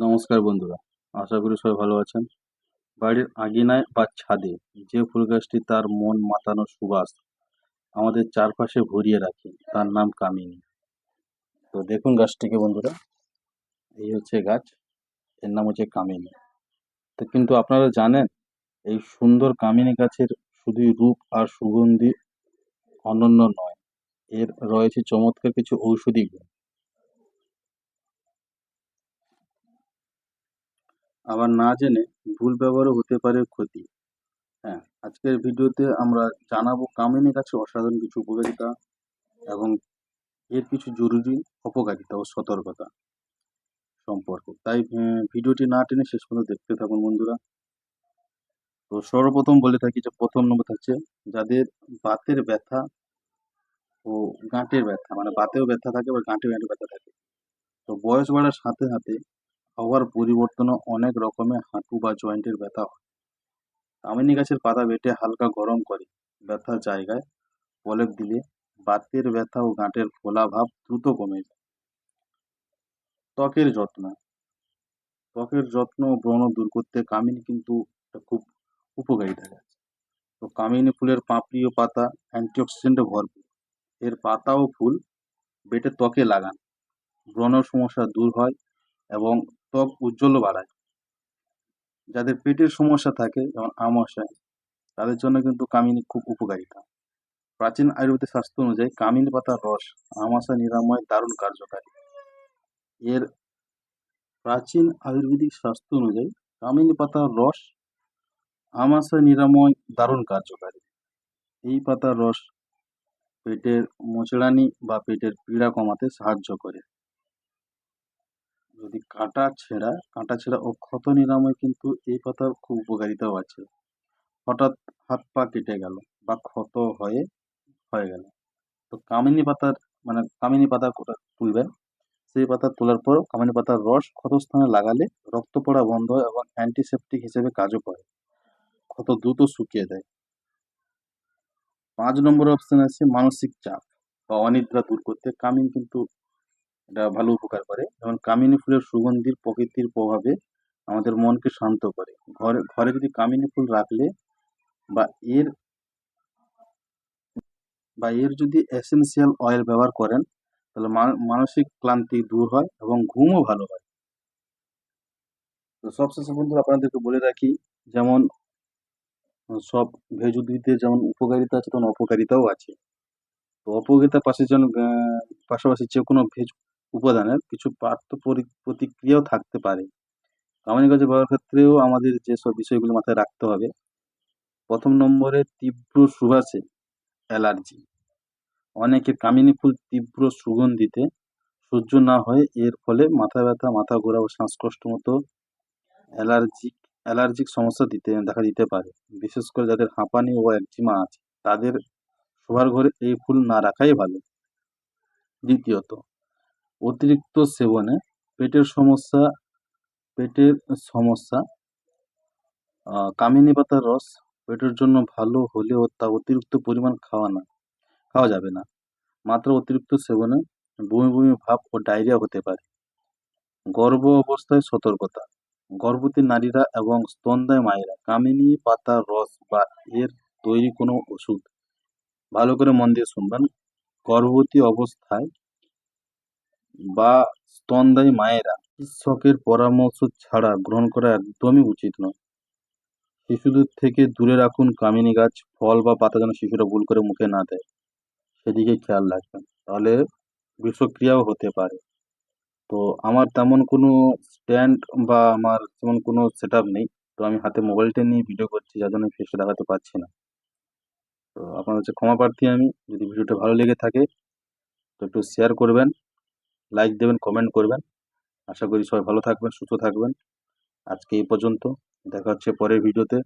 নমস্কার বন্ধুরা, আশা করি সবাই ভালো আছেন। বাড়ির আঙিনায় বা ছাদে যে ফুল গাছটি তার মন মাতানো সুবাস আমাদের চারপাশে ভরিয়ে রাখে তার নাম কামিনী। তো দেখুন গাছটিকে বন্ধুরা, এই হচ্ছে গাছ, এর নাম হচ্ছে কামিনী। তো কিন্তু আপনারা জানেন এই সুন্দর কামিনী গাছের শুধুই রূপ আর সুগন্ধি অনন্য নয়, এর রয়েছে চমৎকার কিছু ঔষধি গুণ। আবার না জেনে ভুল ব্যবহারও হতে পারে ক্ষতি। হ্যাঁ, আজকের ভিডিওতে আমরা জানাবো কামিনী গাছের অসাধারণ কিছু উপকারিতা এবং এর কিছু জরুরি অপকারিতা ও সতর্কতা সম্পর্কে। তাই ভিডিওটি না টেনে শেষ পর্যন্ত দেখতে থাকুন বন্ধুরা। তো সর্বপ্রথম বলে থাকি যে প্রথম নম্বর হচ্ছে যাদের বাতের ব্যথা ও গাঁটের ব্যথা, মানে বাতেও ব্যথা থাকে বা গাঁটে গাঁটে ব্যথা থাকে। তো বয়স বাড়ার সাথে সাথে আবহাওয়ার পরিবর্তনও অনেক রকমের হাঁটু বা জয়েন্টের ব্যথা হয়। কামিনী গাছের পাতা বেটে হালকা গরম করে ব্যথার জায়গায় প্রলেপ দিলে বাতের ব্যথা ও গাঁটের ফোলা ভাব দ্রুত কমে যায়। ত্বকের যত্ন, ত্বকের যত্ন ও ব্রণ দূর করতে কামিনী কিন্তু একটা খুব উপকারিতা গাছ। তো কামিনী ফুলের পাপড়ি ও পাতা অ্যান্টিঅক্সিডেন্টে ভরপুর। এর পাতা ও ফুল বেটে ত্বকে লাগান, ব্রণের সমস্যা দূর হয় এবং ত্বক উজ্জ্বল বাড়ায়। যাদের পেটের সমস্যা থাকে যেমন আমাশয়, তাদের জন্য কিন্তু কামিনী খুব উপকারিতা। প্রাচীন আয়ুর্বেদিক শাস্ত্র অনুযায়ী কামিনী পাতার রস আমাশা নিরাময় দারুণ কার্যকারী। এর প্রাচীন আয়ুর্বেদিক শাস্ত্র অনুযায়ী কামিনী পাতার রস আমাশয় নিরাময় দারুণ কার্যকারী। এই পাতার রস পেটের মোচড়ানি বা পেটের পীড়া কমাতে সাহায্য করে। যদি কাঁটা ছেঁড়া ও ক্ষত নিরাময় কিন্তু এই পাতার খুব উপকারিতাও আছে। হঠাৎ হাত পা কেটে গেল বা ক্ষত হয়ে হয়ে গেল, তো কামিনী পাতার কামিনী পাতা তুলবেন। সেই পাতা তোলার পর কামিনী পাতার রস ক্ষতস্থানে লাগালে রক্ত পড়া বন্ধ হয় এবং অ্যান্টিসেপটিক হিসেবে কাজও করে, ক্ষত দ্রুত শুকিয়ে দেয়। 5 নম্বর অপশন আছে মানসিক চাপ বা অনিদ্রা দূর করতে কামিন কিন্তু এটা ভালো উপকার করে। যেমন কামিনী ফুলের সুগন্ধির প্রকৃতির প্রভাবে আমাদের মনকে শান্ত করে। ঘরে ঘরে যদি কামিনী ফুল রাখলে বা এর এর যদি এসেনশিয়াল অয়েল ব্যবহার করেন, তাহলে মানসিক ক্লান্তি দূর হয় এবং ঘুমও ভালো হয়। তো সবশেষে বন্ধু আপনাদেরকে বলে রাখি, যেমন সব ভেজ উদ্ভিদের যেমন উপকারিতা আছে তেমন অপকারিতাও আছে। তো অপকারিতার পাশাপাশি যে কোনো ভেজ উপাদানের কিছু পার্থ প্রতিক্রিয়াও থাকতে পারে। কামিনী গাছের ব্যবহার ক্ষেত্রেও আমাদের যেসব বিষয়গুলো মাথায় রাখতে হবে। প্রথম নম্বরে তীব্র সুবাসে অ্যালার্জি। অনেকের কামিনী ফুল তীব্র সুগন্ধিতে সহ্য না হয়ে এর ফলে মাথা ব্যথা, মাথা ঘোরা ও শ্বাসকষ্ট মতো অ্যালার্জিক অ্যালার্জিক সমস্যা দেখা দিতে পারে। বিশেষ করে যাদের হাঁপানি ও একজিমা আছে, তাদের শোয়ার ঘরে এই ফুল না রাখাই ভালো। দ্বিতীয়ত, অতিরিক্ত সেবনে পেটের সমস্যা পেটের সমস্যা কামিনী পাতার রস পেটের জন্য ভালো হলেও তা অতিরিক্ত পরিমাণ খাওয়া যাবে না। মাত্র অতিরিক্ত সেবনে বমি বমি ভাব ও ডায়রিয়া হতে পারে। গর্ভ অবস্থায় সতর্কতা, গর্ভবতী নারীরা এবং স্তন্যদায়ী মায়েরা কামিনী পাতার রস বা এর তৈরি কোনো ওষুধ, ভালো করে মন দিয়ে শুনবেন, গর্ভবতী অবস্থায় বা স্তন্যদায়ী মায়েরা চিকিৎসকের পরামর্শ ছাড়া গ্রহণ করা একদমই উচিত নয়। শিশুদের থেকে দূরে রাখুন কামিনী গাছ। ফল বা পাতা যেন শিশুরা ভুল করে মুখে না দেয়, সেদিকে খেয়াল রাখবেন, তাহলে বিষক্রিয়াও হতে পারে। তো আমার তেমন কোনো স্ট্যান্ড বা আমার তেমন কোনো সেট আপ নেই, তো আমি হাতে মোবাইলটা নিয়ে ভিডিও করছি, যার জন্য ফেসটা দেখাতে পারছি না। তো আপনার হচ্ছে ক্ষমা প্রার্থী আমি। যদি ভিডিওটা ভালো লেগে থাকে তো একটু শেয়ার করবেন, লাইক দেবেন, কমেন্ট করবেন। আশা করি সবাই ভালো থাকবেন, সুস্থ থাকবেন। আজকে এই পর্যন্ত, দেখা হচ্ছে পরের ভিডিওতে।